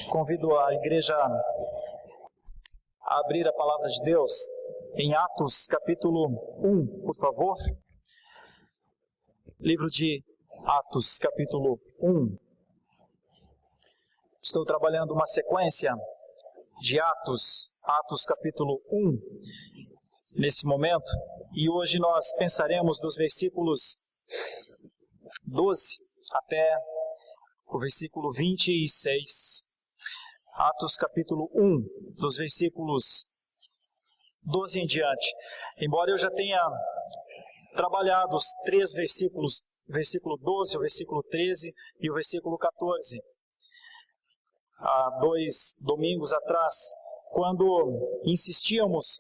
Convido a igreja a abrir a palavra de Deus em Atos capítulo 1, por favor. Livro de Atos capítulo 1. Estou trabalhando uma sequência de Atos capítulo 1, nesse momento, e hoje nós pensaremos dos versículos 12 até o versículo 26. Atos capítulo 1, dos versículos 12 em diante. Embora eu já tenha trabalhado os três versículos, o versículo 12, o versículo 13 e o versículo 14, há 2 domingos atrás, quando insistíamos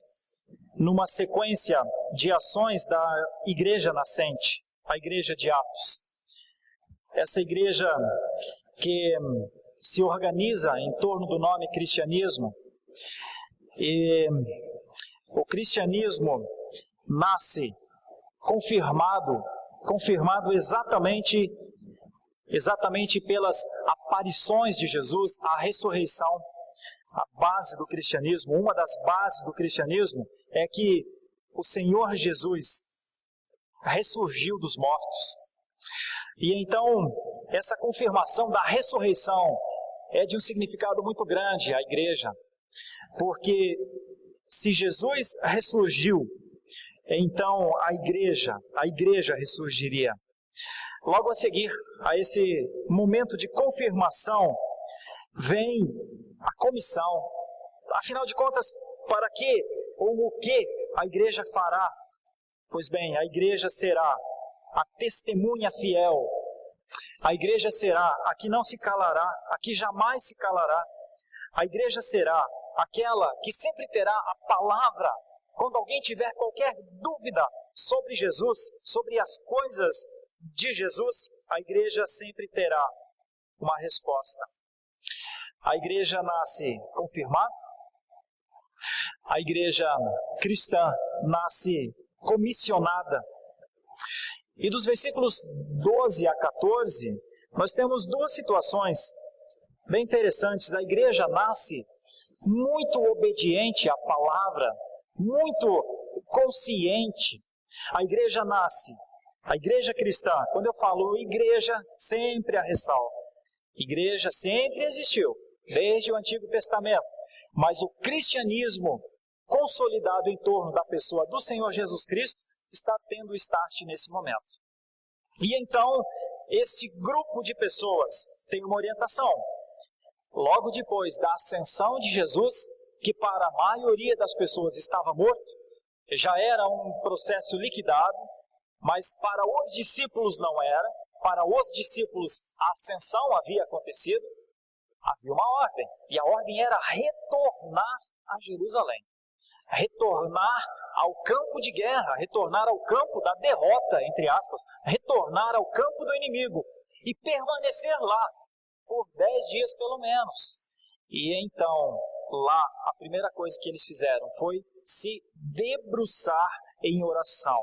numa sequência de ações da igreja nascente, a igreja de Atos. Essa igreja que se organiza em torno do nome cristianismo, e o cristianismo nasce confirmado exatamente pelas aparições de Jesus, a ressurreição. A base do cristianismo, uma das bases do cristianismo é que o Senhor Jesus ressurgiu dos mortos. E então, essa confirmação da ressurreição é de um significado muito grande à igreja, porque se Jesus ressurgiu, então a igreja ressurgiria. Logo a seguir a esse momento de confirmação, vem a comissão. Afinal de contas, para que ou o que a igreja fará? Pois bem, a igreja será a testemunha fiel. A igreja será a que não se calará, a que jamais se calará. A igreja será aquela que sempre terá a palavra. Quando alguém tiver qualquer dúvida sobre Jesus, sobre as coisas de Jesus, a igreja sempre terá uma resposta. A igreja nasce confirmada, a igreja cristã nasce comissionada. E dos versículos 12 a 14, nós temos duas situações bem interessantes. A igreja nasce muito obediente à palavra, muito consciente. A igreja cristã, quando eu falo igreja, sempre a ressalvo. Igreja sempre existiu, desde o Antigo Testamento. Mas o cristianismo, consolidado em torno da pessoa do Senhor Jesus Cristo, está tendo start nesse momento. E então, esse grupo de pessoas tem uma orientação. Logo depois da ascensão de Jesus, que para a maioria das pessoas estava morto, já era um processo liquidado, mas para os discípulos não era. Para os discípulos a ascensão havia acontecido, havia uma ordem, e a ordem era retornar a Jerusalém. Retornar ao campo de guerra, retornar ao campo da derrota, entre aspas, retornar ao campo do inimigo e permanecer lá por 10 dias pelo menos. E então, lá, a primeira coisa que eles fizeram foi se debruçar em oração.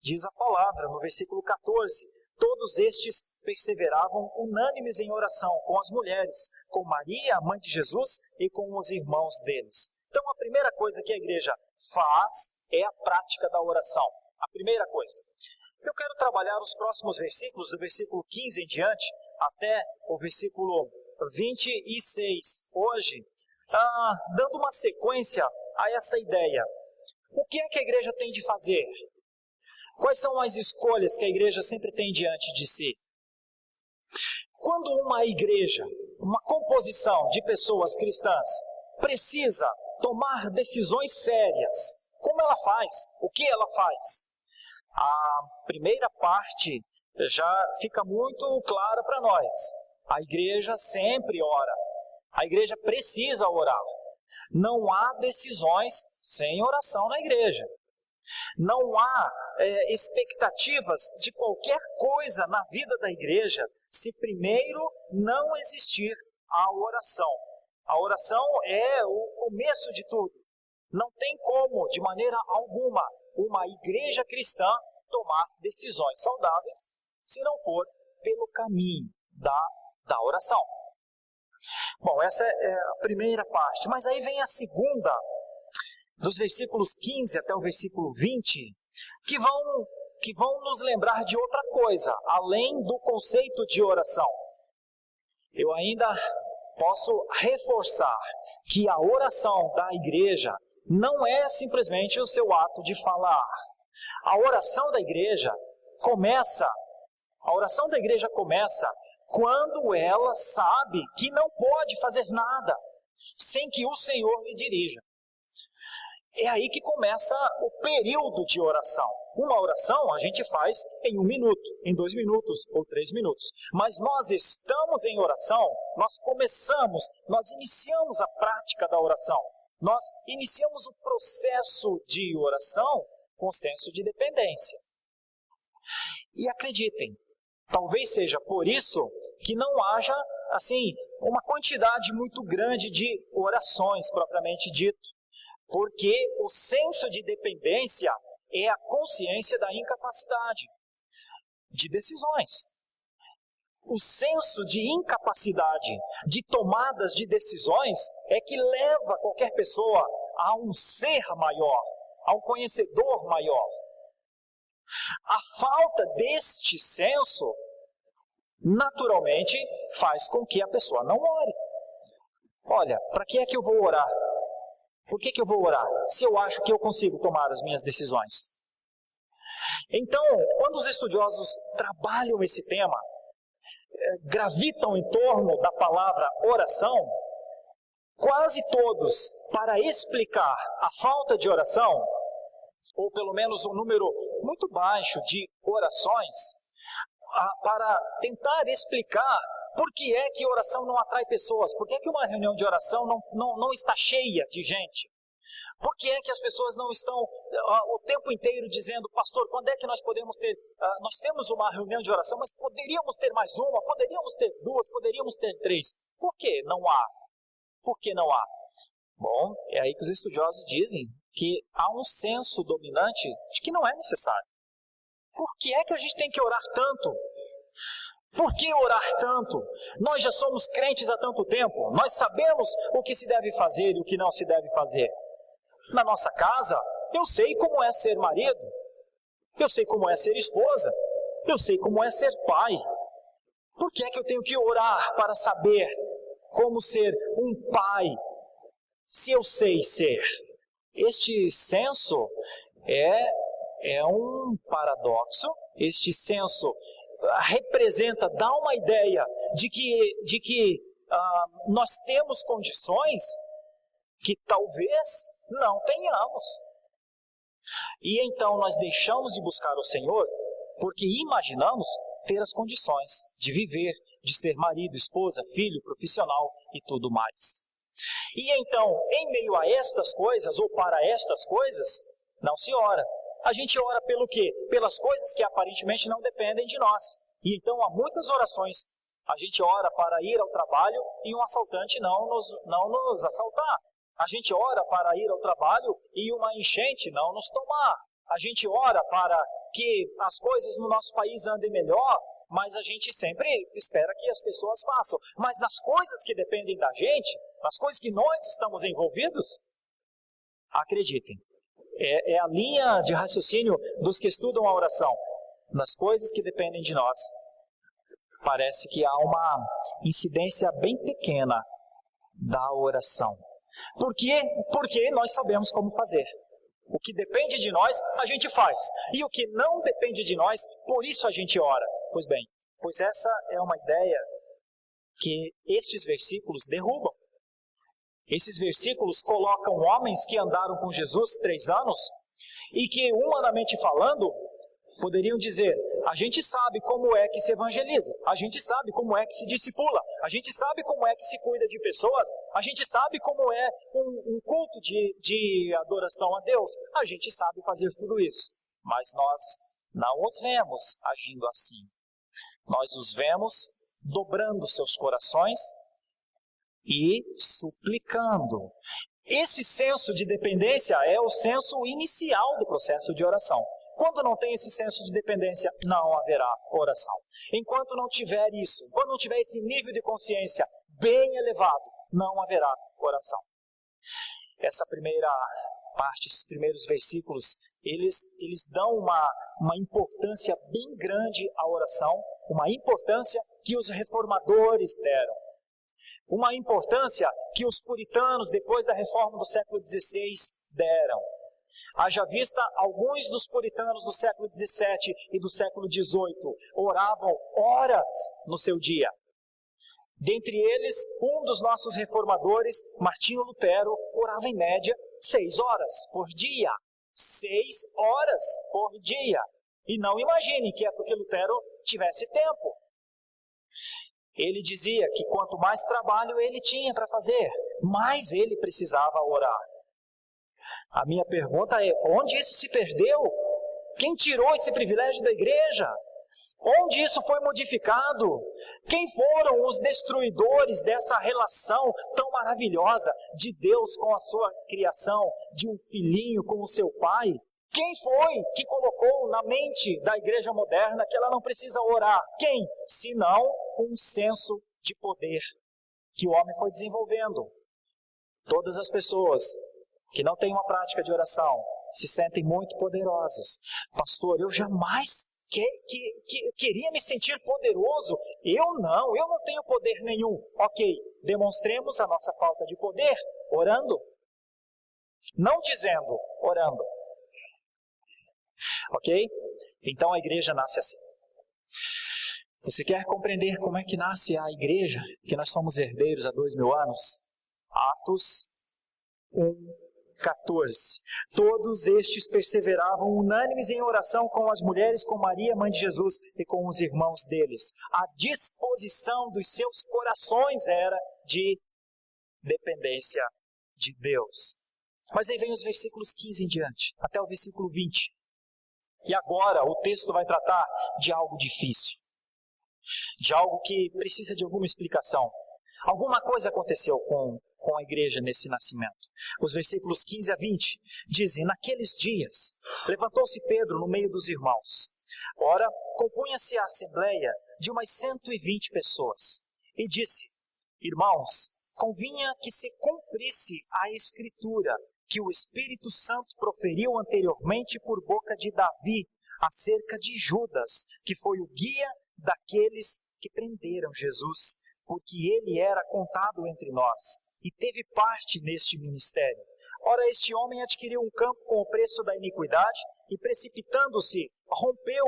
Diz a palavra no versículo 14, todos estes perseveravam unânimes em oração com as mulheres, com Maria, a mãe de Jesus, e com os irmãos deles. Então a primeira coisa que a igreja faz é a prática da oração. A primeira coisa. Eu quero trabalhar os próximos versículos, do versículo 15 em diante, até o versículo 26, hoje, dando uma sequência a essa ideia. O que é que a igreja tem de fazer? Quais são as escolhas que a igreja sempre tem diante de si? Quando uma igreja, uma composição de pessoas cristãs, precisa tomar decisões sérias, como ela faz? O que ela faz? A primeira parte já fica muito clara para nós. A igreja sempre ora. A igreja precisa orar. Não há decisões sem oração na igreja. Não há expectativas de qualquer coisa na vida da igreja se primeiro não existir a oração. A oração é o começo de tudo. Não tem como, de maneira alguma, uma igreja cristã tomar decisões saudáveis se não for pelo caminho da oração. Bom, essa é a primeira parte, mas aí vem a segunda, dos versículos 15 até o versículo 20, que vão nos lembrar de outra coisa, além do conceito de oração. Eu ainda posso reforçar que a oração da igreja não é simplesmente o seu ato de falar. A oração da igreja começa quando ela sabe que não pode fazer nada sem que o Senhor lhe dirija. É aí que começa o período de oração. Uma oração a gente faz em 1 minuto, em 2 minutos ou 3 minutos. Mas nós estamos em oração, nós iniciamos a prática da oração. Nós iniciamos o processo de oração com senso de dependência. E acreditem, talvez seja por isso que não haja, assim, uma quantidade muito grande de orações propriamente dito. Porque o senso de dependência é a consciência da incapacidade de decisões. O senso de incapacidade de tomadas de decisões é que leva qualquer pessoa a um ser maior, a um conhecedor maior. A falta deste senso, naturalmente, faz com que a pessoa não ore. Olha, para que é que eu vou orar? Por que eu vou orar? Se eu acho que eu consigo tomar as minhas decisões. Então, quando os estudiosos trabalham esse tema, gravitam em torno da palavra oração, quase todos, para explicar a falta de oração, ou pelo menos um número muito baixo de orações, para tentar explicar por que é que oração não atrai pessoas, por que é que uma reunião de oração não está cheia de gente, por que é que as pessoas não estão o tempo inteiro dizendo, pastor, quando é que nós podemos ter, nós temos uma reunião de oração, mas poderíamos ter mais uma, poderíamos ter 2, poderíamos ter 3, por que não há? Por que não há? Bom, é aí que os estudiosos dizem que há um senso dominante de que não é necessário. Por que é que a gente tem que orar tanto? Por que orar tanto? Nós já somos crentes há tanto tempo, nós sabemos o que se deve fazer e o que não se deve fazer. Na nossa casa, eu sei como é ser marido, eu sei como é ser esposa, eu sei como é ser pai. Por que é que eu tenho que orar para saber como ser um pai, se eu sei ser? Este senso é um paradoxo, este senso representa, dá uma ideia de que nós temos condições que talvez não tenhamos. E então nós deixamos de buscar o Senhor porque imaginamos ter as condições de viver, de ser marido, esposa, filho, profissional e tudo mais. E então, em meio a estas coisas, ou para estas coisas, não se ora. A gente ora pelo quê? Pelas coisas que aparentemente não dependem de nós. E então há muitas orações. A gente ora para ir ao trabalho e um assaltante não nos assaltar. A gente ora para ir ao trabalho e uma enchente não nos tomar. A gente ora para que as coisas no nosso país andem melhor, mas a gente sempre espera que as pessoas façam. Mas nas coisas que dependem da gente, nas coisas que nós estamos envolvidos, acreditem, é a linha de raciocínio dos que estudam a oração. Nas coisas que dependem de nós, parece que há uma incidência bem pequena da oração. Por quê? Porque nós sabemos como fazer. O que depende de nós, a gente faz. E o que não depende de nós, por isso a gente ora. Pois bem, pois essa é uma ideia que estes versículos derrubam. Esses versículos colocam homens que andaram com Jesus 3 anos e que, humanamente falando, poderiam dizer, a gente sabe como é que se evangeliza, a gente sabe como é que se discipula, a gente sabe como é que se cuida de pessoas, a gente sabe como é um culto de adoração a Deus, a gente sabe fazer tudo isso, mas nós não os vemos agindo assim. Nós os vemos dobrando seus corações e suplicando. Esse senso de dependência é o senso inicial do processo de oração. Quando não tem esse senso de dependência, não haverá oração. Enquanto não tiver isso, quando não tiver esse nível de consciência bem elevado, não haverá oração. Essa primeira parte, esses primeiros versículos, eles dão uma importância bem grande à oração, uma importância que os reformadores deram, uma importância que os puritanos, depois da reforma do século XVI, deram. Haja vista, alguns dos puritanos do século XVII e do século XVIII oravam horas no seu dia. Dentre eles, um dos nossos reformadores, Martinho Lutero, orava em média 6 horas por dia. 6 horas por dia. E não imagine que é porque Lutero tivesse tempo. Ele dizia que quanto mais trabalho ele tinha para fazer, mais ele precisava orar. A minha pergunta é, onde isso se perdeu? Quem tirou esse privilégio da igreja? Onde isso foi modificado? Quem foram os destruidores dessa relação tão maravilhosa de Deus com a sua criação, de um filhinho com o seu pai? Quem foi que colocou na mente da igreja moderna que ela não precisa orar? Quem? Senão um senso de poder que o homem foi desenvolvendo. Todas as pessoas que não têm uma prática de oração se sentem muito poderosas. Pastor, eu jamais queria me sentir poderoso. Eu não tenho poder nenhum. Ok, demonstremos a nossa falta de poder orando. Não dizendo, orando. Ok? Então a igreja nasce assim. Você quer compreender como é que nasce a igreja? Que nós somos herdeiros há 2000 anos? Atos 1:14. Todos estes perseveravam unânimes em oração com as mulheres, com Maria, mãe de Jesus, e com os irmãos deles. A disposição dos seus corações era de dependência de Deus. Mas aí vem os versículos 15 em diante, até o versículo 20. E agora o texto vai tratar de algo difícil, de algo que precisa de alguma explicação. Alguma coisa aconteceu com a igreja nesse nascimento. Os versículos 15 a 20 dizem: naqueles dias, levantou-se Pedro no meio dos irmãos. Ora, compunha-se a assembleia de umas 120 pessoas. E disse: irmãos, convinha que se cumprisse a escritura que o Espírito Santo proferiu anteriormente por boca de Davi, acerca de Judas, que foi o guia daqueles que prenderam Jesus, porque ele era contado entre nós, e teve parte neste ministério. Ora, este homem adquiriu um campo com o preço da iniquidade, e precipitando-se, rompeu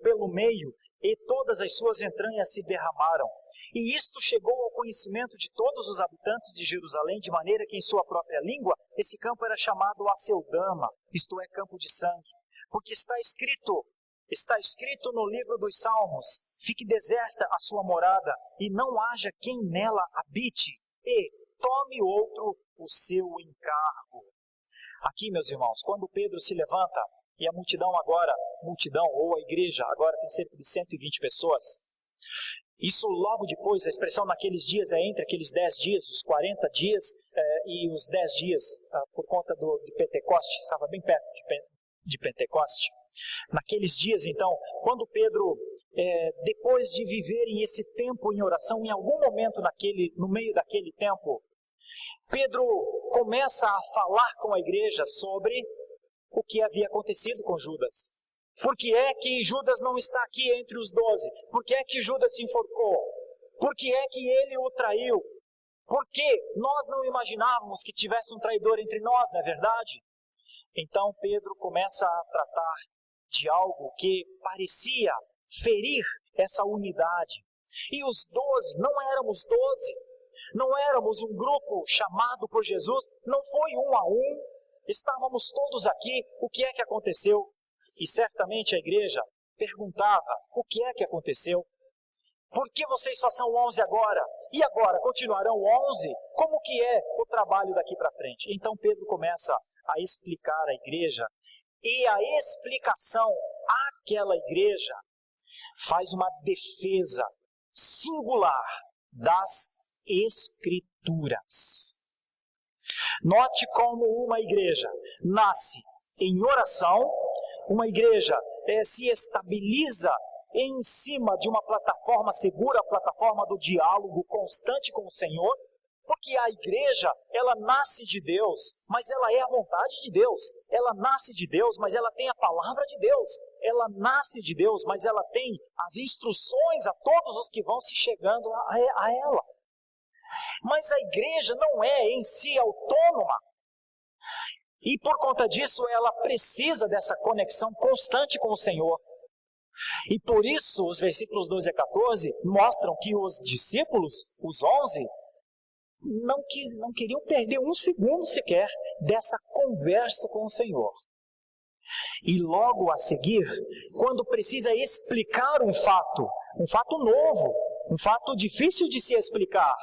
pelo meio, e todas as suas entranhas se derramaram. E isto chegou ao conhecimento de todos os habitantes de Jerusalém, de maneira que em sua própria língua, esse campo era chamado Aceldama, isto é, campo de sangue. Porque está escrito no livro dos Salmos: fique deserta a sua morada, e não haja quem nela habite, e tome outro o seu encargo. Aqui, meus irmãos, quando Pedro se levanta, e a multidão ou a igreja agora tem cerca de 120 pessoas, isso logo depois, a expressão naqueles dias é entre aqueles 10 dias, os 40 dias e os 10 dias, por conta de Pentecoste, estava bem perto de Pentecoste. Naqueles dias, então, quando Pedro, depois de viverem esse tempo em oração, em algum momento no meio daquele tempo, Pedro começa a falar com a igreja sobre o que havia acontecido com Judas. Por que é que Judas não está aqui entre os 12? Por que é que Judas se enforcou? Por que é que ele o traiu? Por que nós não imaginávamos que tivesse um traidor entre nós, não é verdade? Então Pedro começa a tratar de algo que parecia ferir essa unidade. E os 12, não éramos 12, não éramos um grupo chamado por Jesus, não foi um a um, estávamos todos aqui. O que é que aconteceu? E certamente a igreja perguntava: o que é que aconteceu? Por que vocês só são 11 agora? E agora, continuarão 11? Como que é o trabalho daqui para frente? Então Pedro começa a explicar à igreja, e a explicação àquela igreja faz uma defesa singular das Escrituras. Note como uma igreja nasce em oração, uma igreja se estabiliza em cima de uma plataforma segura, a plataforma do diálogo constante com o Senhor, porque a igreja, ela nasce de Deus, mas ela é a vontade de Deus. Ela nasce de Deus, mas ela tem a palavra de Deus. Ela nasce de Deus, mas ela tem as instruções a todos os que vão se chegando a ela. Mas a igreja não é em si autônoma. E por conta disso, ela precisa dessa conexão constante com o Senhor. E por isso, os versículos 12 a 14 mostram que os discípulos, os 11, não queriam perder um segundo sequer dessa conversa com o Senhor. E logo a seguir, quando precisa explicar um fato novo, um fato difícil de se explicar,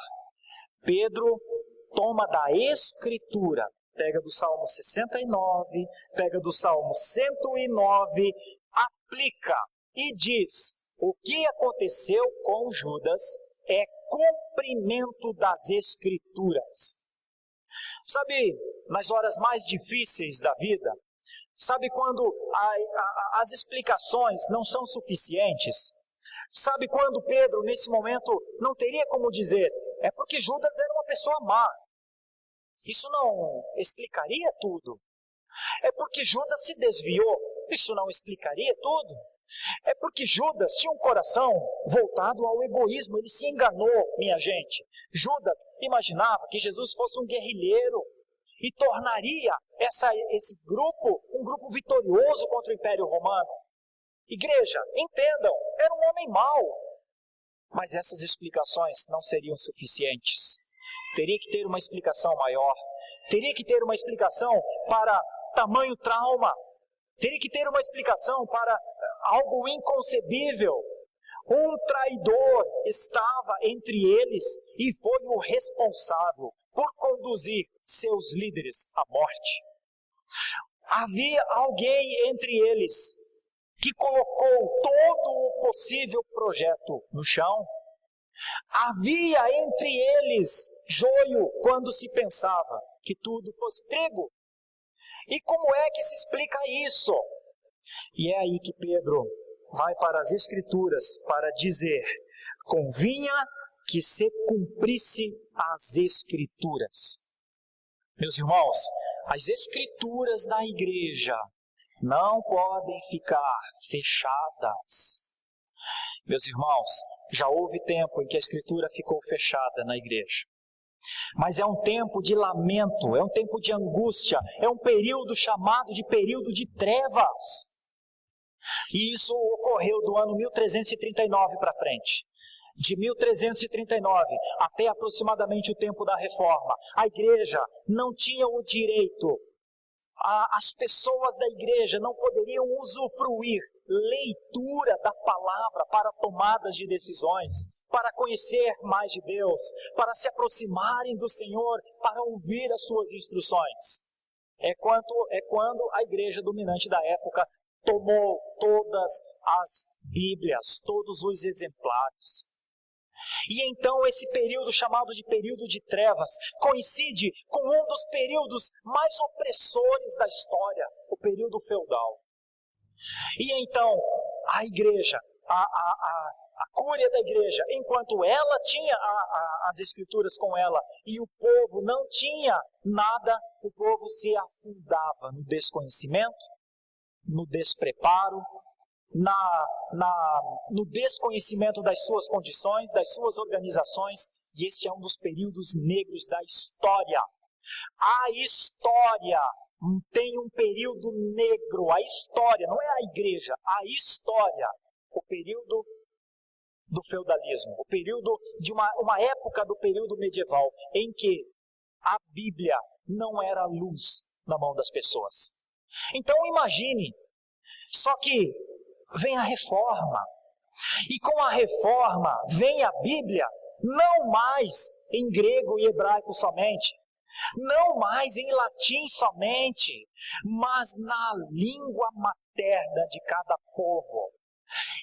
Pedro toma da Escritura, pega do Salmo 69, pega do Salmo 109, aplica e diz: o que aconteceu com Judas é cumprimento das Escrituras. Sabe, nas horas mais difíceis da vida, sabe quando as explicações não são suficientes? Sabe quando Pedro, nesse momento, não teria como dizer: é porque Judas era uma pessoa má. Isso não explicaria tudo. É porque Judas se desviou. Isso não explicaria tudo. É porque Judas tinha um coração voltado ao egoísmo. Ele se enganou, minha gente. Judas imaginava que Jesus fosse um guerrilheiro e tornaria esse grupo um grupo vitorioso contra o Império Romano. Igreja, entendam, era um homem mau. Mas essas explicações não seriam suficientes. Teria que ter uma explicação maior. Teria que ter uma explicação para tamanho trauma. Teria que ter uma explicação para algo inconcebível. Um traidor estava entre eles e foi o responsável por conduzir seus líderes à morte. Havia alguém entre eles que colocou todo o possível projeto no chão. Havia entre eles joio quando se pensava que tudo fosse trigo. E como é que se explica isso? E é aí que Pedro vai para as Escrituras para dizer: convinha que se cumprisse as Escrituras. Meus irmãos, as Escrituras da igreja não podem ficar fechadas. Meus irmãos, já houve tempo em que a Escritura ficou fechada na igreja. Mas é um tempo de lamento, é um tempo de angústia, é um período chamado de período de trevas. E isso ocorreu do ano 1339 para frente. De 1339 até aproximadamente o tempo da Reforma, a igreja não tinha o direito, as pessoas da igreja não poderiam usufruir leitura da palavra para tomadas de decisões, para conhecer mais de Deus, para se aproximarem do Senhor, para ouvir as suas instruções. É quando a igreja dominante da época tomou todas as Bíblias, todos os exemplares. E então esse período chamado de período de trevas coincide com um dos períodos mais opressores da história, o período feudal. E então a igreja, a cúria da igreja, enquanto ela tinha as Escrituras com ela e o povo não tinha nada, o povo se afundava no desconhecimento, no despreparo, no desconhecimento das suas condições, das suas organizações, e este é um dos períodos negros da história. A história tem um período negro, a história, não é a igreja, a história, o período do feudalismo, o período de uma época do período medieval, em que a Bíblia não era luz na mão das pessoas. Então imagine, só que vem a reforma, e com a reforma vem a Bíblia, não mais em grego e hebraico somente, não mais em latim somente, mas na língua materna de cada povo.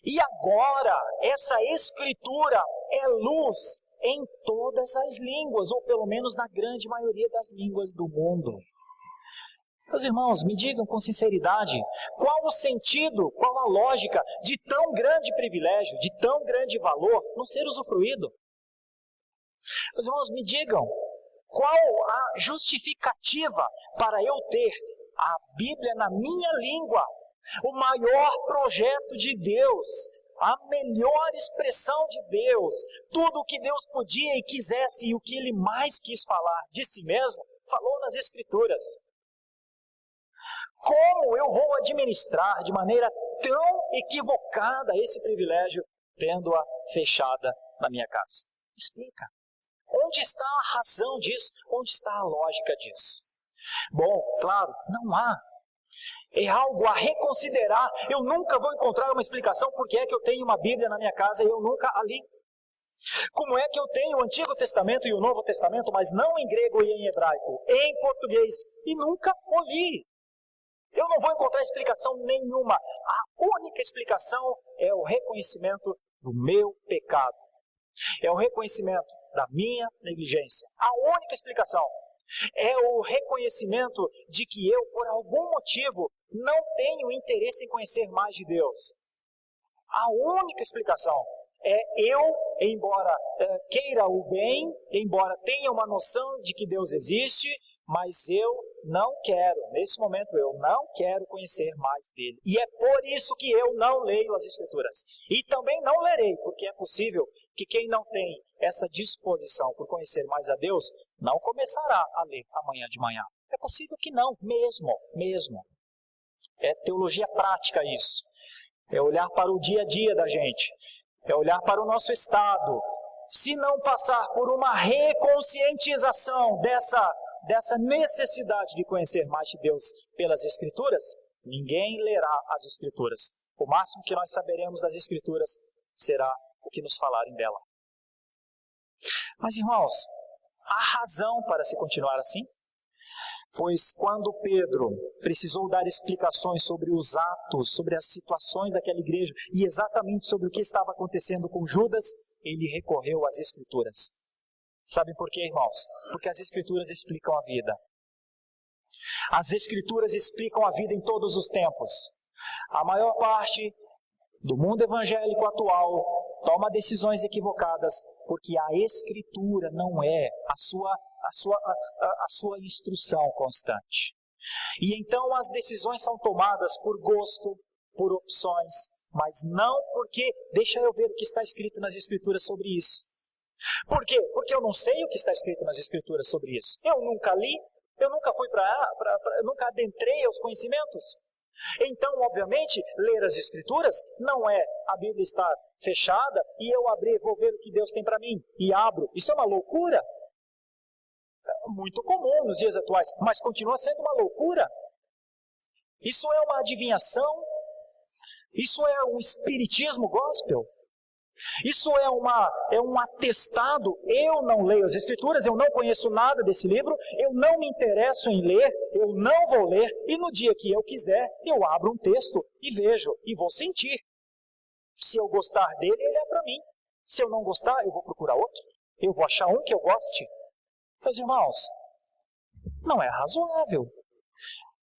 E agora, essa Escritura é luz em todas as línguas, ou pelo menos na grande maioria das línguas do mundo. Meus irmãos, me digam com sinceridade, qual o sentido, qual a lógica de tão grande privilégio, de tão grande valor não ser usufruído? Meus irmãos, me digam, qual a justificativa para eu ter a Bíblia na minha língua, o maior projeto de Deus, a melhor expressão de Deus, tudo o que Deus podia e quisesse e o que Ele mais quis falar de si mesmo, falou nas Escrituras. Como eu vou administrar de maneira tão equivocada esse privilégio, tendo-a fechada na minha casa? Explica. Onde está a razão disso? Onde está a lógica disso? Bom, claro, não há. É algo a reconsiderar. Eu nunca vou encontrar uma explicação por que é que eu tenho uma Bíblia na minha casa e eu nunca a li. Como é que eu tenho o Antigo Testamento e o Novo Testamento, mas não em grego e em hebraico, em português, e nunca o li? Eu não vou encontrar explicação nenhuma. A única explicação é o reconhecimento do meu pecado. É o reconhecimento da minha negligência. A única explicação é o reconhecimento de que eu, por algum motivo, não tenho interesse em conhecer mais de Deus. A única explicação é eu, embora queira o bem, embora tenha uma noção de que Deus existe, mas eu não quero, nesse momento eu não quero conhecer mais dele. E é por isso que eu não leio as Escrituras. E também não lerei, porque é possível que quem não tem essa disposição por conhecer mais a Deus, não começará a ler amanhã de manhã. É possível que não, mesmo. É teologia prática isso. É olhar para o dia a dia da gente. É olhar para o nosso estado. Se não passar por uma reconscientização dessa necessidade de conhecer mais de Deus pelas Escrituras, ninguém lerá as Escrituras. O máximo que nós saberemos das Escrituras será o que nos falarem dela. Mas, irmãos, há razão para se continuar assim? Pois quando Pedro precisou dar explicações sobre os atos, sobre as situações daquela igreja e exatamente sobre o que estava acontecendo com Judas, ele recorreu às Escrituras. Sabem por quê, irmãos? Porque as Escrituras explicam a vida. As Escrituras explicam a vida em todos os tempos. A maior parte do mundo evangélico atual toma decisões equivocadas porque a Escritura não é a sua instrução constante. E então as decisões são tomadas por gosto, por opções, mas não porque, deixa eu ver o que está escrito nas Escrituras sobre isso. Por quê? Porque eu não sei o que está escrito nas Escrituras sobre isso. Eu nunca li, eu nunca fui eu nunca adentrei aos conhecimentos. Então, obviamente, ler as Escrituras não é a Bíblia estar fechada e eu abrir, vou ver o que Deus tem para mim, e abro. Isso é uma loucura. Muito comum nos dias atuais, mas continua sendo uma loucura. Isso é uma adivinhação, isso é um espiritismo gospel. Isso é um atestado. Eu não leio as Escrituras, eu não conheço nada desse livro, eu não me interesso em ler, eu não vou ler, e no dia que eu quiser, eu abro um texto e vejo, e vou sentir. Se eu gostar dele, ele é para mim. Se eu não gostar, eu vou procurar outro, eu vou achar um que eu goste. Meus irmãos, não é razoável.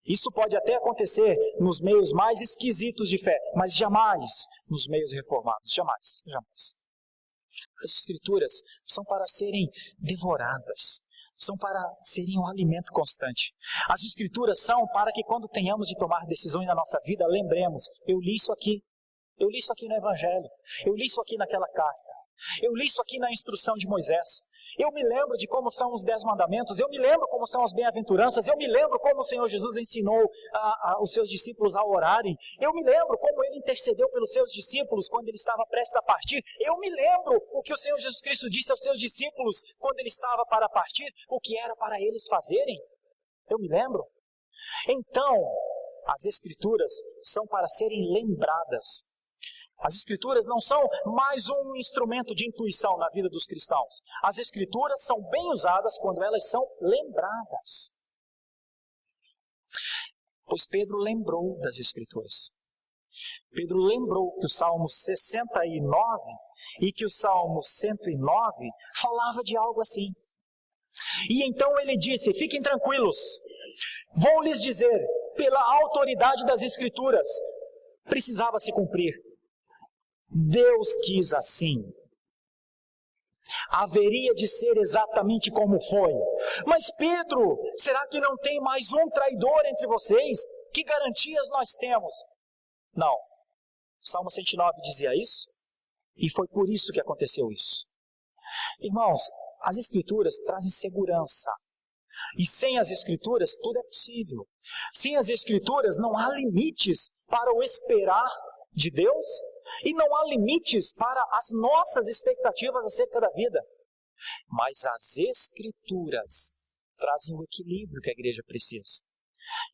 Isso pode até acontecer nos meios mais esquisitos de fé, mas jamais nos meios reformados, jamais. As Escrituras são para serem devoradas, são para serem um alimento constante. As Escrituras são para que quando tenhamos de tomar decisões na nossa vida, lembremos, eu li isso aqui no Evangelho, eu li isso aqui naquela carta, eu li isso aqui na instrução de Moisés. Eu me lembro de como são os 10 mandamentos, eu me lembro como são as bem-aventuranças, eu me lembro como o Senhor Jesus ensinou os seus discípulos a orarem, eu me lembro como Ele intercedeu pelos seus discípulos quando Ele estava prestes a partir, eu me lembro o que o Senhor Jesus Cristo disse aos seus discípulos quando Ele estava para partir, o que era para eles fazerem, eu me lembro. Então, as Escrituras são para serem lembradas. As Escrituras não são mais um instrumento de intuição na vida dos cristãos. As Escrituras são bem usadas quando elas são lembradas. Pois Pedro lembrou das Escrituras. Pedro lembrou que o Salmo 69 e que o Salmo 109 falava de algo assim. E então ele disse, fiquem tranquilos, Vou lhes dizer, pela autoridade das Escrituras, precisava se cumprir. Deus quis assim. Haveria de ser exatamente como foi. Mas Pedro, será que não tem mais um traidor entre vocês? Que garantias nós temos? Não. O Salmo 109 dizia isso, e foi por isso que aconteceu isso. Irmãos, as Escrituras trazem segurança. E sem as Escrituras tudo é possível. Sem as Escrituras não há limites para o esperar de Deus e não há limites para as nossas expectativas acerca da vida. Mas as Escrituras trazem o equilíbrio que a igreja precisa.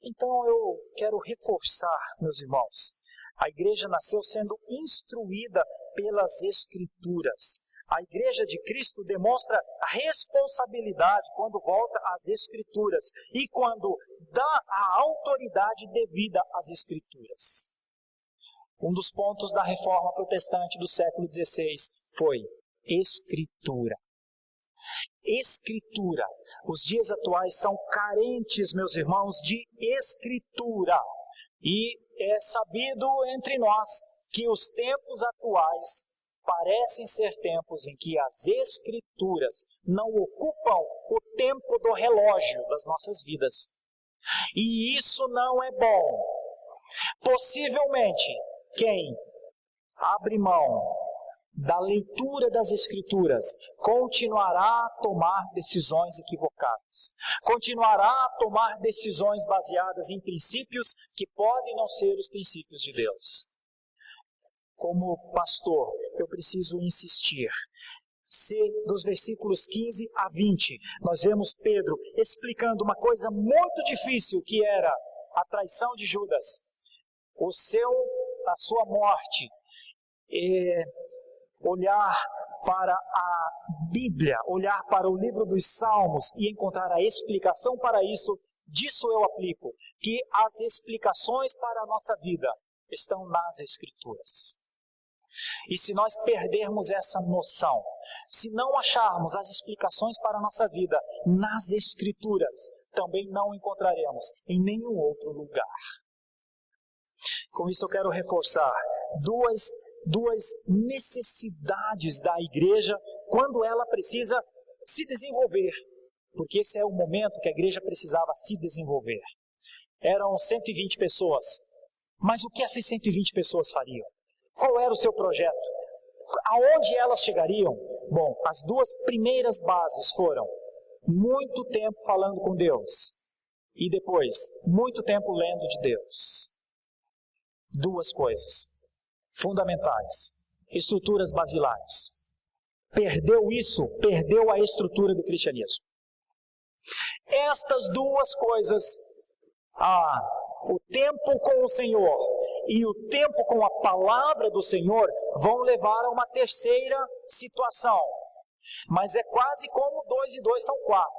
Então eu quero reforçar, meus irmãos, a igreja nasceu sendo instruída pelas Escrituras. A igreja de Cristo demonstra a responsabilidade quando volta às Escrituras e quando dá a autoridade devida às Escrituras. Um dos pontos da reforma protestante do século XVI foi Escritura. Escritura. Os dias atuais são carentes, meus irmãos, de Escritura. E é sabido entre nós que os tempos atuais parecem ser tempos em que as Escrituras não ocupam o tempo do relógio das nossas vidas. E isso não é bom. Possivelmente, quem abre mão da leitura das Escrituras continuará a tomar decisões equivocadas. Continuará a tomar decisões baseadas em princípios que podem não ser os princípios de Deus. Como pastor, eu preciso insistir. Se dos versículos 15 a 20, nós vemos Pedro explicando uma coisa muito difícil que era a traição de Judas, a sua morte, olhar para a Bíblia, olhar para o livro dos Salmos e encontrar a explicação para isso. Disso eu aplico, que as explicações para a nossa vida estão nas Escrituras. E se nós perdermos essa noção, se não acharmos as explicações para a nossa vida nas Escrituras, também não encontraremos em nenhum outro lugar. Com isso eu quero reforçar duas necessidades da igreja quando ela precisa se desenvolver. Porque esse é o momento que a igreja precisava se desenvolver. Eram 120 pessoas. Mas o que essas 120 pessoas fariam? Qual era o seu projeto? Aonde elas chegariam? Bom, as duas primeiras bases foram muito tempo falando com Deus e depois muito tempo lendo de Deus. Duas coisas fundamentais, estruturas basilares. Perdeu isso, perdeu a estrutura do cristianismo. Estas duas coisas, o tempo com o Senhor e o tempo com a palavra do Senhor, vão levar a uma terceira situação. Mas é quase como 2 e 2 são 4,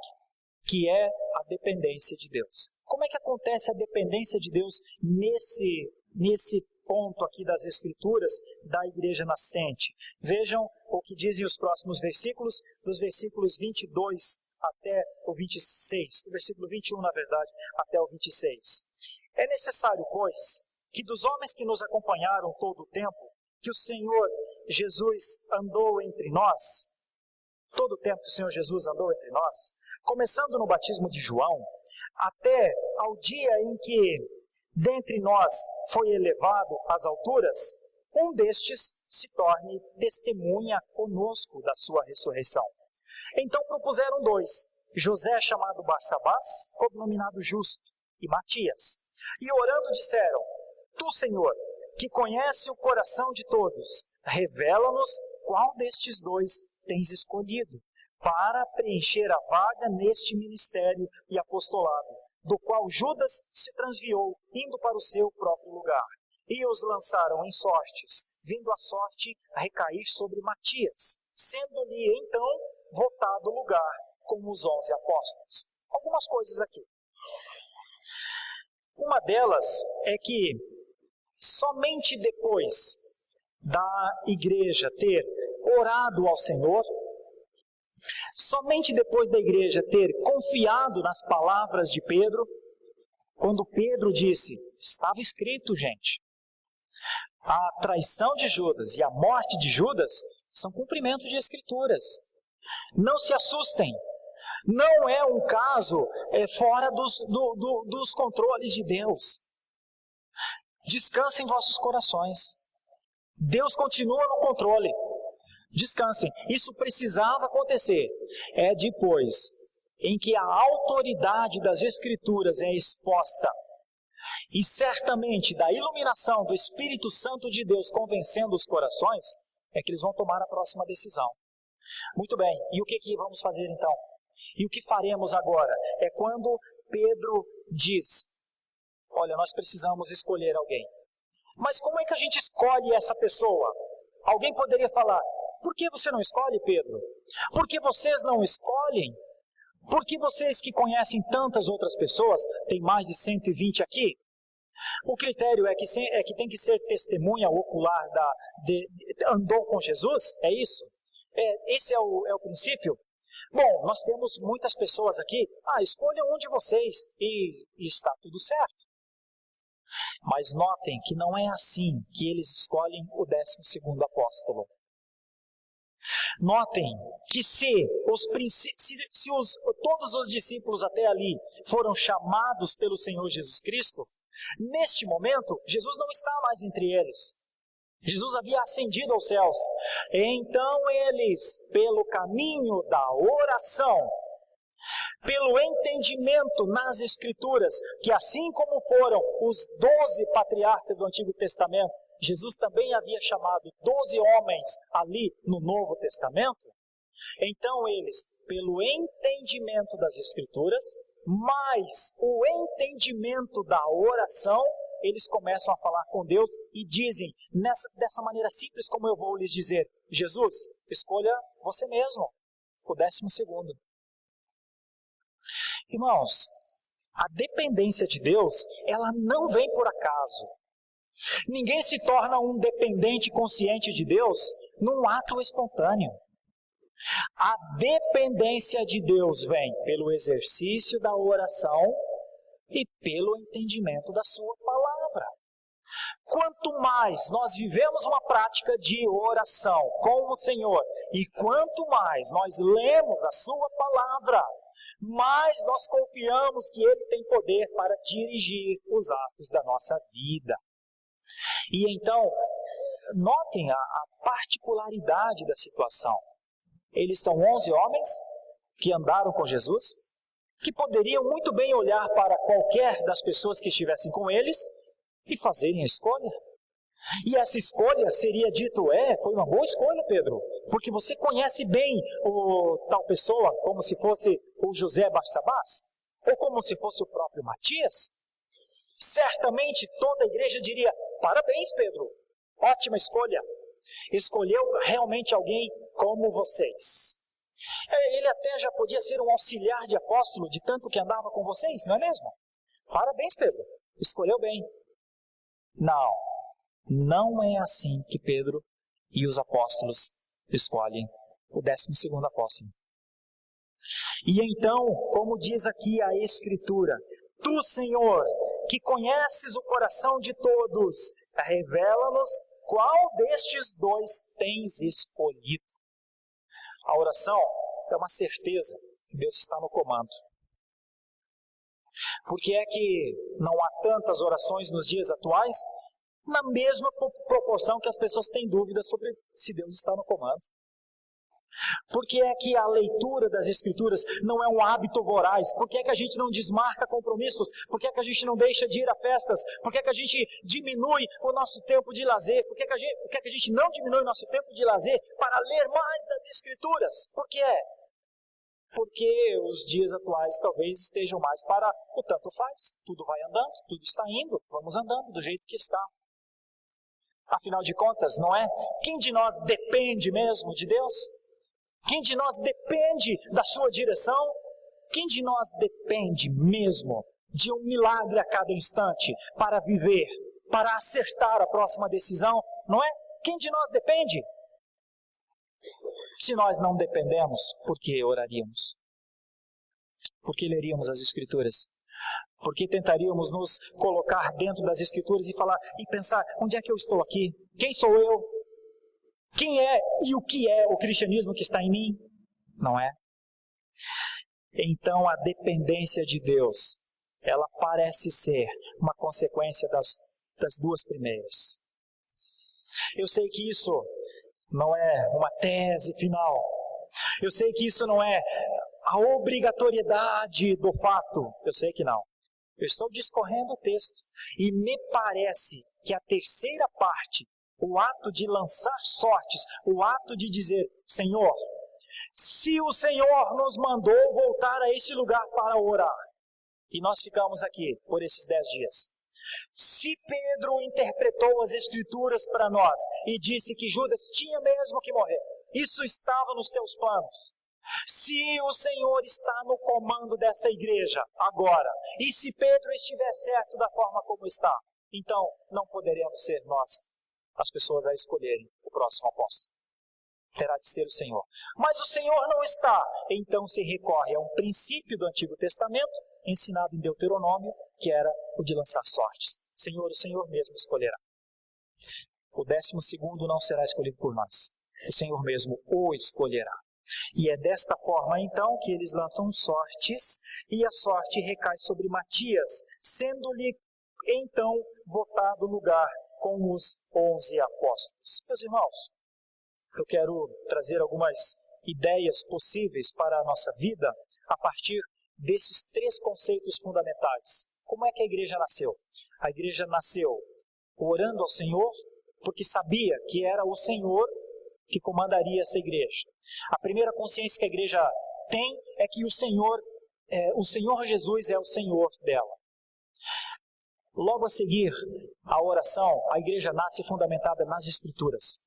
que é a dependência de Deus. Como é que acontece a dependência de Deus nesse ponto aqui das Escrituras da igreja nascente? Vejam o que dizem os próximos versículos, dos versículos 22 até o 26, do versículo 21, na verdade, até o 26. É necessário, pois, que dos homens que nos acompanharam todo o tempo, que o Senhor Jesus andou entre nós, todo o tempo que o Senhor Jesus andou entre nós, começando no batismo de João, até ao dia em que dentre nós foi elevado às alturas, um destes se torne testemunha conosco da sua ressurreição. Então propuseram 2, José chamado Barsabás, cognominado Justo, e Matias. E orando disseram: Tu, Senhor, que conhece o coração de todos, revela-nos qual destes 2 tens escolhido, para preencher a vaga neste ministério e apostolado, do qual Judas se transviou, indo para o seu próprio lugar. E os lançaram em sortes, vindo a sorte a recair sobre Matias, sendo-lhe então votado o lugar com os 11 apóstolos. Algumas coisas aqui. Uma delas é que somente depois da igreja ter orado ao Senhor, somente depois da igreja ter confiado nas palavras de Pedro, quando Pedro disse, estava escrito, gente, a traição de Judas e a morte de Judas são cumprimento de escrituras. Não se assustem, não é um caso fora dos controles de Deus. Descansem vossos corações. Deus continua no controle. Descansem. Isso precisava acontecer. É depois em que a autoridade das Escrituras é exposta e certamente da iluminação do Espírito Santo de Deus convencendo os corações, é que eles vão tomar a próxima decisão. Muito bem, e o que vamos fazer então? E o que faremos agora? É quando Pedro diz, olha, nós precisamos escolher alguém. Mas como é que a gente escolhe essa pessoa? Alguém poderia falar, por que você não escolhe, Pedro? Por que vocês não escolhem? Por que vocês que conhecem tantas outras pessoas, tem mais de 120 aqui? O critério é que tem que ser testemunha ocular andou com Jesus? É isso? Esse é o princípio? Bom, nós temos muitas pessoas aqui, escolham um de vocês e está tudo certo. Mas notem que não é assim que eles escolhem o 12º apóstolo. Notem que todos os discípulos até ali foram chamados pelo Senhor Jesus Cristo, neste momento, Jesus não está mais entre eles. Jesus havia ascendido aos céus. Então eles, pelo caminho da oração, pelo entendimento nas Escrituras, que assim como foram os 12 patriarcas do Antigo Testamento, Jesus também havia chamado 12 homens ali no Novo Testamento. Então eles, pelo entendimento das Escrituras, mais o entendimento da oração, eles começam a falar com Deus e dizem, dessa maneira simples como eu vou lhes dizer, Jesus, escolha você mesmo, o 12º. Irmãos, a dependência de Deus, ela não vem por acaso. Ninguém se torna um dependente consciente de Deus num ato espontâneo. A dependência de Deus vem pelo exercício da oração e pelo entendimento da sua palavra. Quanto mais nós vivemos uma prática de oração com o Senhor e quanto mais nós lemos a sua palavra, mais nós confiamos que Ele tem poder para dirigir os atos da nossa vida. E então, notem a particularidade da situação. Eles são 11 homens que andaram com Jesus, que poderiam muito bem olhar para qualquer das pessoas que estivessem com eles e fazerem a escolha. E essa escolha seria dito, foi uma boa escolha, Pedro, porque você conhece bem tal pessoa, como se fosse o José Barsabás, ou como se fosse o próprio Matias. Certamente toda a igreja diria, parabéns, Pedro, ótima escolha. Escolheu realmente alguém como vocês. Ele até já podia ser um auxiliar de apóstolo, de tanto que andava com vocês, não é mesmo? Parabéns, Pedro, escolheu bem. Não é assim que Pedro e os apóstolos escolhem o 12º apóstolo. E então, como diz aqui a Escritura, tu, Senhor, que conheces o coração de todos, revela-nos qual destes dois tens escolhido. A oração é uma certeza que Deus está no comando. Por que é que não há tantas orações nos dias atuais? Na mesma proporção que as pessoas têm dúvidas sobre se Deus está no comando. Por que é que a leitura das Escrituras não é um hábito voraz? Por que é que a gente não desmarca compromissos? Por que é que a gente não deixa de ir a festas? Por que é que a gente diminui o nosso tempo de lazer? Por que é que a gente não diminui o nosso tempo de lazer para ler mais das Escrituras? Por que é? Porque os dias atuais talvez estejam mais para o tanto faz. Tudo vai andando, tudo está indo, vamos andando do jeito que está. Afinal de contas, não é? Quem de nós depende mesmo de Deus? Quem de nós depende da sua direção? Quem de nós depende mesmo de um milagre a cada instante para viver, para acertar a próxima decisão? Não é? Quem de nós depende? Se nós não dependemos, por que oraríamos? Por que leríamos as Escrituras? Porque tentaríamos nos colocar dentro das Escrituras e falar e pensar, onde é que eu estou aqui? Quem sou eu? Quem é e o que é o cristianismo que está em mim? Não é? Então a dependência de Deus, ela parece ser uma consequência das duas primeiras. Eu sei que isso não é uma tese final. Eu sei que isso não é a obrigatoriedade do fato. Eu sei que não. Eu estou discorrendo o texto e me parece que a terceira parte, o ato de lançar sortes, o ato de dizer, Senhor, se o Senhor nos mandou voltar a este lugar para orar, e nós ficamos aqui por esses 10 dias, se Pedro interpretou as Escrituras para nós e disse que Judas tinha mesmo que morrer, isso estava nos teus planos. Se o Senhor está no comando dessa igreja agora, e se Pedro estiver certo da forma como está, então não poderemos ser nós as pessoas a escolherem o próximo apóstolo. Terá de ser o Senhor. Mas o Senhor não está. Então se recorre a um princípio do Antigo Testamento, ensinado em Deuteronômio, que era o de lançar sortes. Senhor, o Senhor mesmo escolherá. O 12º não será escolhido por nós. O Senhor mesmo o escolherá. E é desta forma, então, que eles lançam sortes, e a sorte recai sobre Matias, sendo-lhe, então, votado lugar com os 11 apóstolos. Meus irmãos, eu quero trazer algumas ideias possíveis para a nossa vida, a partir desses 3 conceitos fundamentais. Como é que a igreja nasceu? A igreja nasceu orando ao Senhor, porque sabia que era o Senhor que comandaria essa igreja. A primeira consciência que a igreja tem é que o Senhor Jesus é o Senhor dela. Logo a seguir, a oração, a igreja nasce fundamentada nas Escrituras.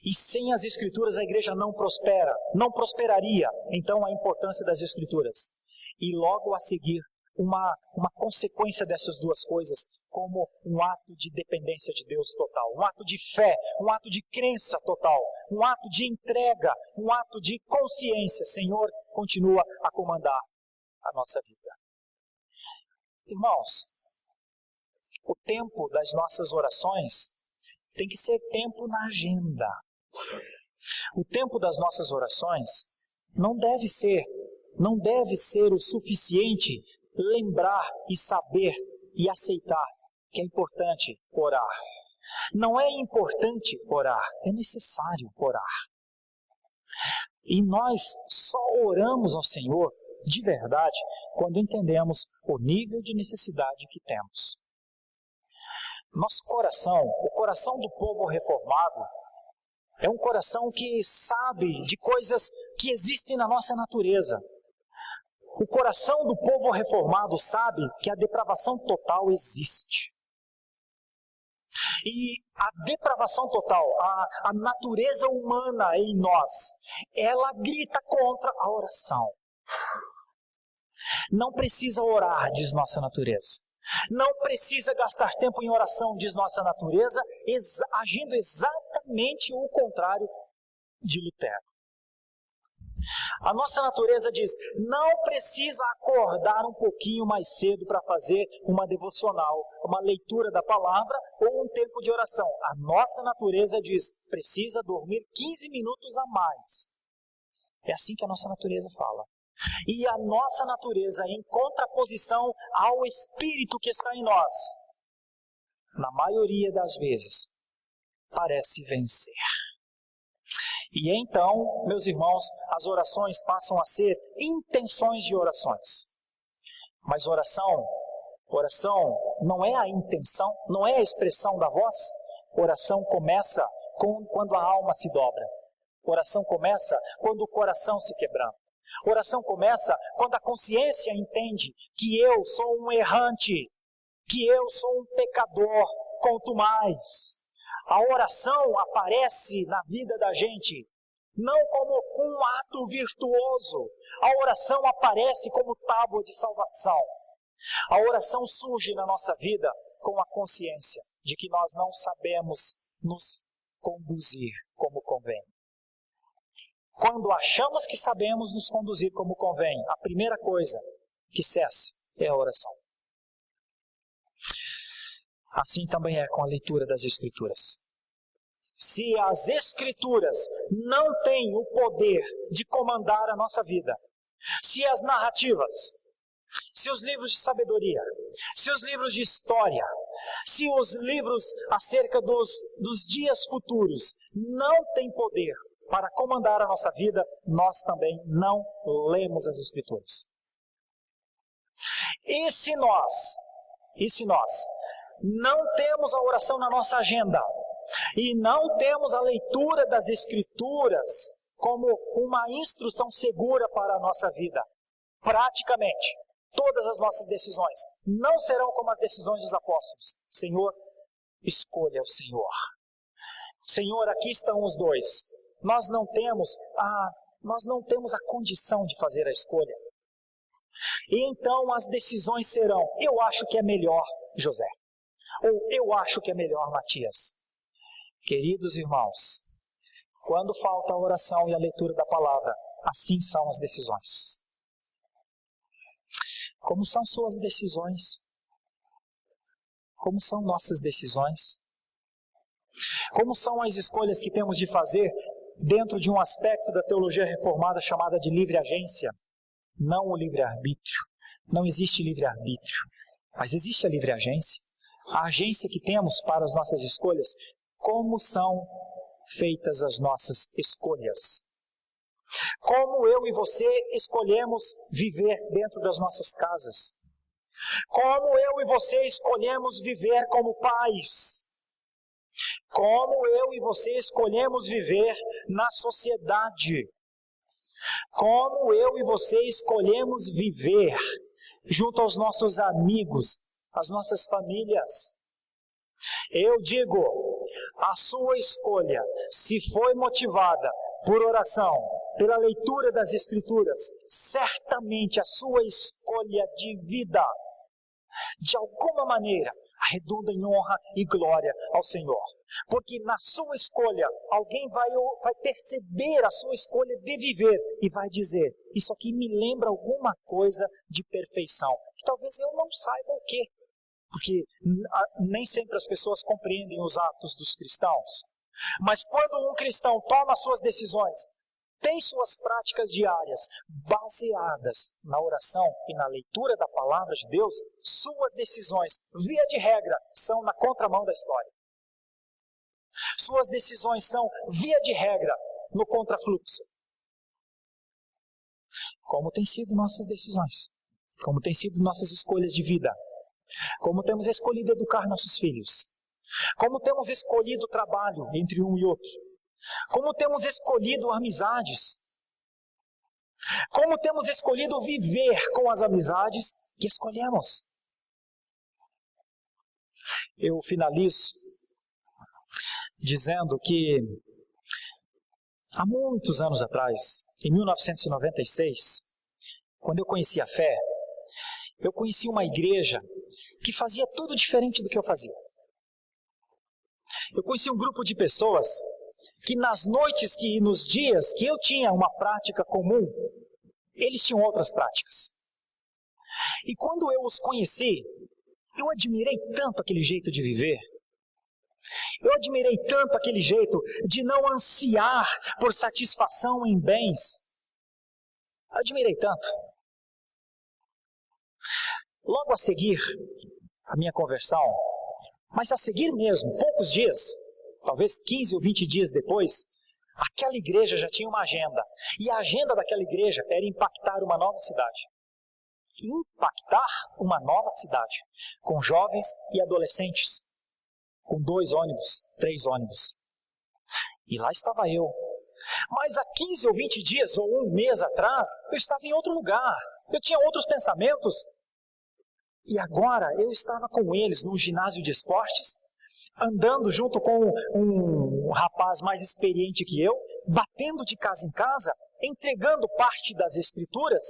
E sem as Escrituras a igreja não prospera, não prosperaria. Então a importância das Escrituras. E logo a seguir, uma consequência dessas duas coisas, como um ato de dependência de Deus total, um ato de fé, um ato de crença total, um ato de entrega, um ato de consciência. Senhor, continua a comandar a nossa vida. Irmãos, o tempo das nossas orações tem que ser tempo na agenda. O tempo das nossas orações não deve ser o suficiente lembrar e saber e aceitar que é importante orar. Não é importante orar, é necessário orar. E nós só oramos ao Senhor de verdade quando entendemos o nível de necessidade que temos. Nosso coração, o coração do povo reformado, é um coração que sabe de coisas que existem na nossa natureza. O coração do povo reformado sabe que a depravação total existe. E a depravação total, a natureza humana em nós, ela grita contra a oração. Não precisa orar, diz nossa natureza. Não precisa gastar tempo em oração, diz nossa natureza, agindo exatamente o contrário de Lutero. A nossa natureza diz, não precisa acordar um pouquinho mais cedo para fazer uma devocional, uma leitura da palavra ou um tempo de oração. A nossa natureza diz, precisa dormir 15 minutos a mais. É assim que a nossa natureza fala. E a nossa natureza, em contraposição ao Espírito que está em nós, na maioria das vezes, parece vencer. E então, meus irmãos, as orações passam a ser intenções de orações. Mas oração não é a intenção, não é a expressão da voz. Oração começa quando a alma se dobra. Oração começa quando o coração se quebranta. Oração começa quando a consciência entende que eu sou um errante, que eu sou um pecador, quanto mais. A oração aparece na vida da gente, não como um ato virtuoso. A oração aparece como tábua de salvação. A oração surge na nossa vida com a consciência de que nós não sabemos nos conduzir como convém. Quando achamos que sabemos nos conduzir como convém, a primeira coisa que cessa é a oração. Assim também é com a leitura das Escrituras. Se as Escrituras não têm o poder de comandar a nossa vida, se as narrativas, se os livros de sabedoria, se os livros de história, se os livros acerca dos dias futuros não têm poder para comandar a nossa vida, nós também não lemos as Escrituras. E se nós não temos a oração na nossa agenda e não temos a leitura das Escrituras como uma instrução segura para a nossa vida, praticamente todas as nossas decisões não serão como as decisões dos apóstolos. Senhor, escolha o Senhor. Senhor, aqui estão os dois. Nós não temos a condição de fazer a escolha. E então as decisões serão: eu acho que é melhor José, ou eu acho que é melhor Matias. Queridos irmãos, quando falta a oração e a leitura da palavra, assim são as decisões. Como são suas decisões? Como são nossas decisões? Como são as escolhas que temos de fazer dentro de um aspecto da teologia reformada chamada de livre agência? Não o livre-arbítrio. Não existe livre-arbítrio, mas existe a livre agência. A agência que temos para as nossas escolhas. Como são feitas as nossas escolhas? Como eu e você escolhemos viver dentro das nossas casas? Como eu e você escolhemos viver como pais? Como eu e você escolhemos viver na sociedade? Como eu e você escolhemos viver junto aos nossos amigos, às nossas famílias? Eu digo, a sua escolha, se foi motivada por oração, pela leitura das Escrituras, certamente a sua escolha de vida, de alguma maneira, redunda em honra e glória ao Senhor. Porque na sua escolha, alguém vai perceber a sua escolha de viver e vai dizer: isso aqui me lembra alguma coisa de perfeição, que talvez eu não saiba o quê. Porque nem sempre as pessoas compreendem os atos dos cristãos. Mas quando um cristão toma suas decisões, tem suas práticas diárias baseadas na oração e na leitura da palavra de Deus, suas decisões, via de regra, são na contramão da história. Suas decisões são, via de regra, no contrafluxo. Como têm sido nossas decisões? Como têm sido nossas escolhas de vida? Como temos escolhido educar nossos filhos? Como temos escolhido o trabalho entre um e outro? Como temos escolhido amizades? Como temos escolhido viver com as amizades que escolhemos? Eu finalizo dizendo que há muitos anos atrás, em 1996, quando eu conheci a fé, eu conheci uma igreja que fazia tudo diferente do que eu fazia. Eu conheci um grupo de pessoas que nas noites e nos dias que eu tinha uma prática comum, eles tinham outras práticas. E quando eu os conheci, eu admirei tanto aquele jeito de viver. Eu admirei tanto aquele jeito de não ansiar por satisfação em bens. Admirei tanto. Logo a seguir a minha conversão, mas a seguir mesmo, poucos dias, talvez 15 ou 20 dias depois, aquela igreja já tinha uma agenda. E a agenda daquela igreja era impactar uma nova cidade. Impactar uma nova cidade, com jovens e adolescentes, com 2 ônibus, 3 ônibus. E lá estava eu. Mas há 15 ou 20 dias, ou um mês atrás, eu estava em outro lugar. Eu tinha outros pensamentos. E agora eu estava com eles num ginásio de esportes, andando junto com um rapaz mais experiente que eu, batendo de casa em casa, entregando parte das Escrituras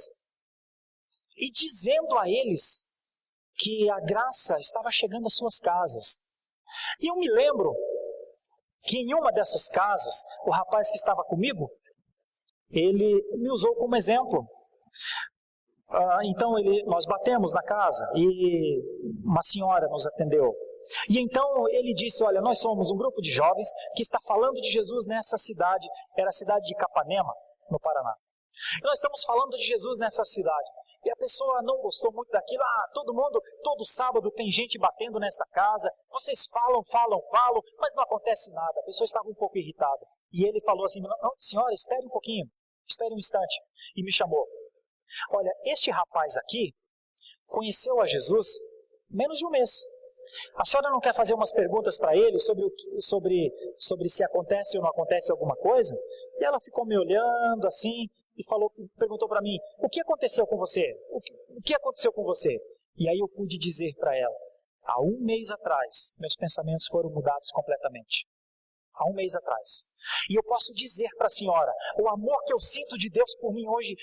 e dizendo a eles que a graça estava chegando às suas casas. E eu me lembro que em uma dessas casas, o rapaz que estava comigo, ele me usou como exemplo. Então nós batemos na casa e uma senhora nos atendeu. E então ele disse, olha, nós somos um grupo de jovens que está falando de Jesus nessa cidade, era a cidade de Capanema, no Paraná. E nós estamos falando de Jesus nessa cidade. E a pessoa não gostou muito daquilo. Todo sábado tem gente batendo nessa casa. Vocês falam, mas não acontece nada. A pessoa estava um pouco irritada. E ele falou assim, não, senhora, espere um pouquinho, espere um instante. E me chamou. Olha, este rapaz aqui conheceu a Jesus menos de um mês. A senhora não quer fazer umas perguntas para ele sobre se acontece ou não acontece alguma coisa? E ela ficou me olhando assim e perguntou para mim, o que aconteceu com você? O que aconteceu com você? E aí eu pude dizer para ela, há um mês atrás, meus pensamentos foram mudados completamente. Há um mês atrás. E eu posso dizer para a senhora, o amor que eu sinto de Deus por mim hoje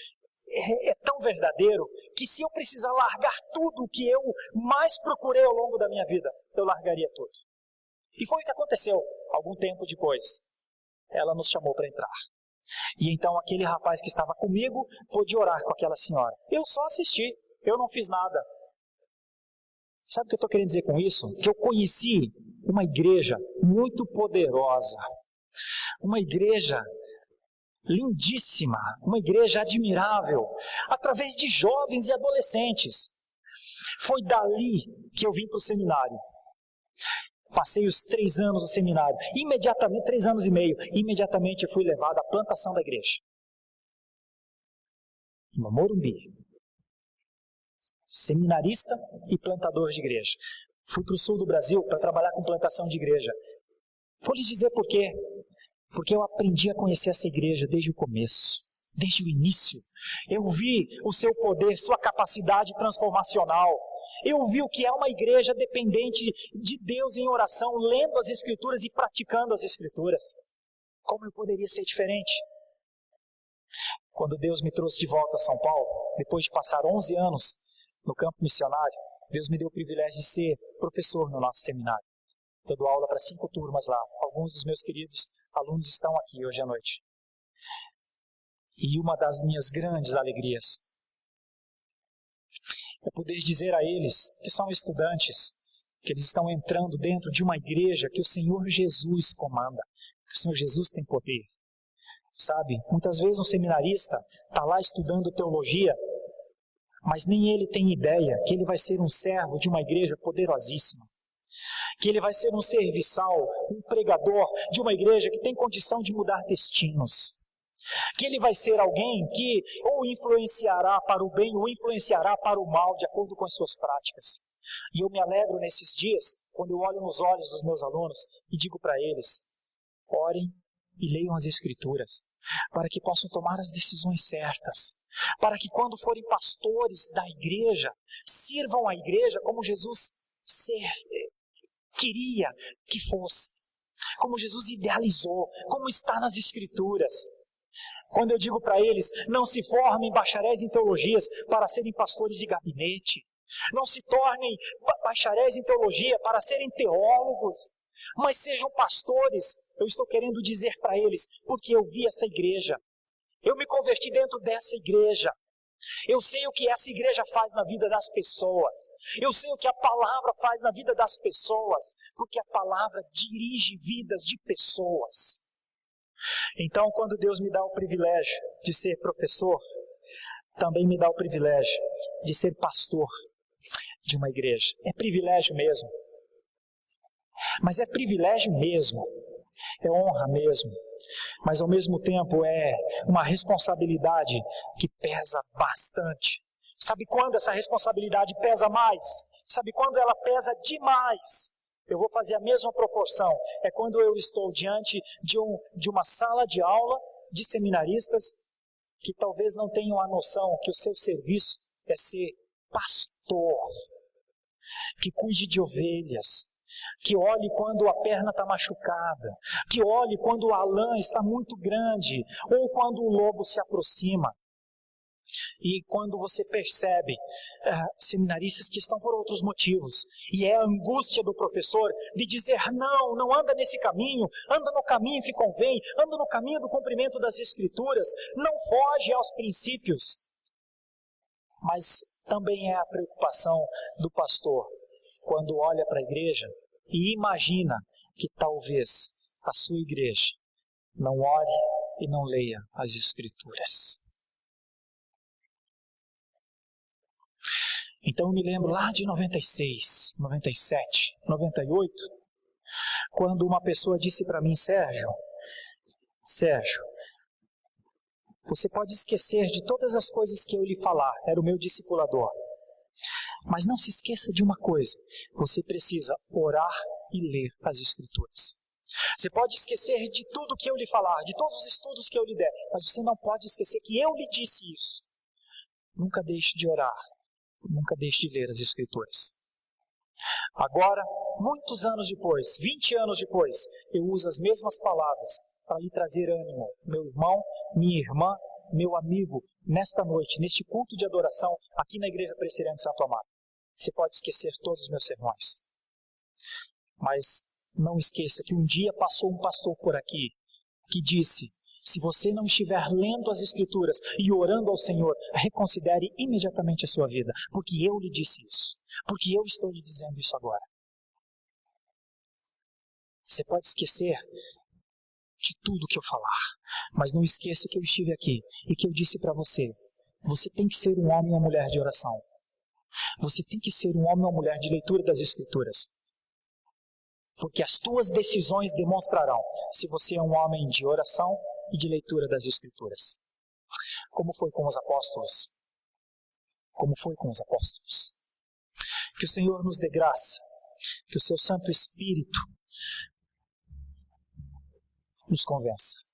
é tão verdadeiro, que se eu precisar largar tudo o que eu mais procurei ao longo da minha vida, eu largaria tudo. E foi o que aconteceu. Algum tempo depois, ela nos chamou para entrar. E então aquele rapaz que estava comigo pôde orar com aquela senhora. Eu só assisti, eu não fiz nada. Sabe o que eu estou querendo dizer com isso? Que eu conheci uma igreja muito poderosa, uma igreja lindíssima, uma igreja admirável, através de jovens e adolescentes. Foi dali que eu vim para o seminário. Passei os 3 anos no seminário, imediatamente, 3 anos e meio, imediatamente fui levado à plantação da igreja. No Morumbi. Seminarista e plantador de igreja. Fui para o sul do Brasil para trabalhar com plantação de igreja. Vou lhes dizer por quê. Porque eu aprendi a conhecer essa igreja desde o começo, desde o início. Eu vi o seu poder, sua capacidade transformacional. Eu vi o que é uma igreja dependente de Deus em oração, lendo as Escrituras e praticando as Escrituras. Como eu poderia ser diferente? Quando Deus me trouxe de volta a São Paulo, depois de passar 11 anos no campo missionário, Deus me deu o privilégio de ser professor no nosso seminário. Eu dou aula para 5 turmas lá. Alguns dos meus queridos alunos estão aqui hoje à noite. E uma das minhas grandes alegrias é poder dizer a eles, que são estudantes, que eles estão entrando dentro de uma igreja que o Senhor Jesus comanda, que o Senhor Jesus tem poder. Sabe, muitas vezes um seminarista está lá estudando teologia, mas nem ele tem ideia que ele vai ser um servo de uma igreja poderosíssima. Que ele vai ser um serviçal, um pregador de uma igreja que tem condição de mudar destinos. Que ele vai ser alguém que ou influenciará para o bem ou influenciará para o mal, de acordo com as suas práticas. E eu me alegro nesses dias, quando eu olho nos olhos dos meus alunos e digo para eles, orem e leiam as Escrituras, para que possam tomar as decisões certas, para que quando forem pastores da igreja, sirvam a igreja como Jesus queria que fosse, como Jesus idealizou, como está nas Escrituras. Quando eu digo para eles, não se formem bacharéis em teologias para serem pastores de gabinete, não se tornem bacharéis em teologia para serem teólogos, mas sejam pastores. Eu estou querendo dizer para eles, porque eu vi essa igreja, eu me converti dentro dessa igreja. Eu sei o que essa igreja faz na vida das pessoas. Eu sei o que a palavra faz na vida das pessoas, porque a palavra dirige vidas de pessoas. Então, quando Deus me dá o privilégio de ser professor, também me dá o privilégio de ser pastor de uma igreja. É privilégio mesmo. Mas é privilégio mesmo. É honra mesmo. Mas ao mesmo tempo é uma responsabilidade que pesa bastante. Sabe quando essa responsabilidade pesa mais? Sabe quando ela pesa demais? Eu vou fazer a mesma proporção. É quando eu estou diante de uma sala de aula de seminaristas que talvez não tenham a noção que o seu serviço é ser pastor, que cuide de ovelhas, que olhe quando a perna está machucada, que olhe quando a lã está muito grande, ou quando o lobo se aproxima. E quando você percebe seminaristas que estão por outros motivos, e é a angústia do professor de dizer, não anda nesse caminho, anda no caminho que convém, anda no caminho do cumprimento das Escrituras, não foge aos princípios. Mas também é a preocupação do pastor quando olha para a igreja e imagina que talvez a sua igreja não ore e não leia as Escrituras. Então eu me lembro lá de 96, 97, 98, quando uma pessoa disse para mim: Sérgio, você pode esquecer de todas as coisas que eu lhe falar, era o meu discipulador. Mas não se esqueça de uma coisa: você precisa orar e ler as Escrituras. Você pode esquecer de tudo que eu lhe falar, de todos os estudos que eu lhe der, mas você não pode esquecer que eu lhe disse isso. Nunca deixe de orar, nunca deixe de ler as Escrituras. Agora, muitos anos depois, 20 anos depois, eu uso as mesmas palavras para lhe trazer ânimo, meu irmão, minha irmã, meu amigo, nesta noite, neste culto de adoração, aqui na Igreja Presbiteriana de Santo Amaro. Você pode esquecer todos os meus sermões, mas não esqueça que um dia passou um pastor por aqui que disse: se você não estiver lendo as Escrituras e orando ao Senhor, reconsidere imediatamente a sua vida, porque eu lhe disse isso, porque eu estou lhe dizendo isso agora. Você pode esquecer de tudo que eu falar, mas não esqueça que eu estive aqui e que eu disse para você: você tem que ser um homem ou uma mulher de oração. Você tem que ser um homem ou uma mulher de leitura das Escrituras. Porque as tuas decisões demonstrarão se você é um homem de oração e de leitura das Escrituras. Como foi com os apóstolos? Como foi com os apóstolos? Que o Senhor nos dê graça, que o seu Santo Espírito nos convença.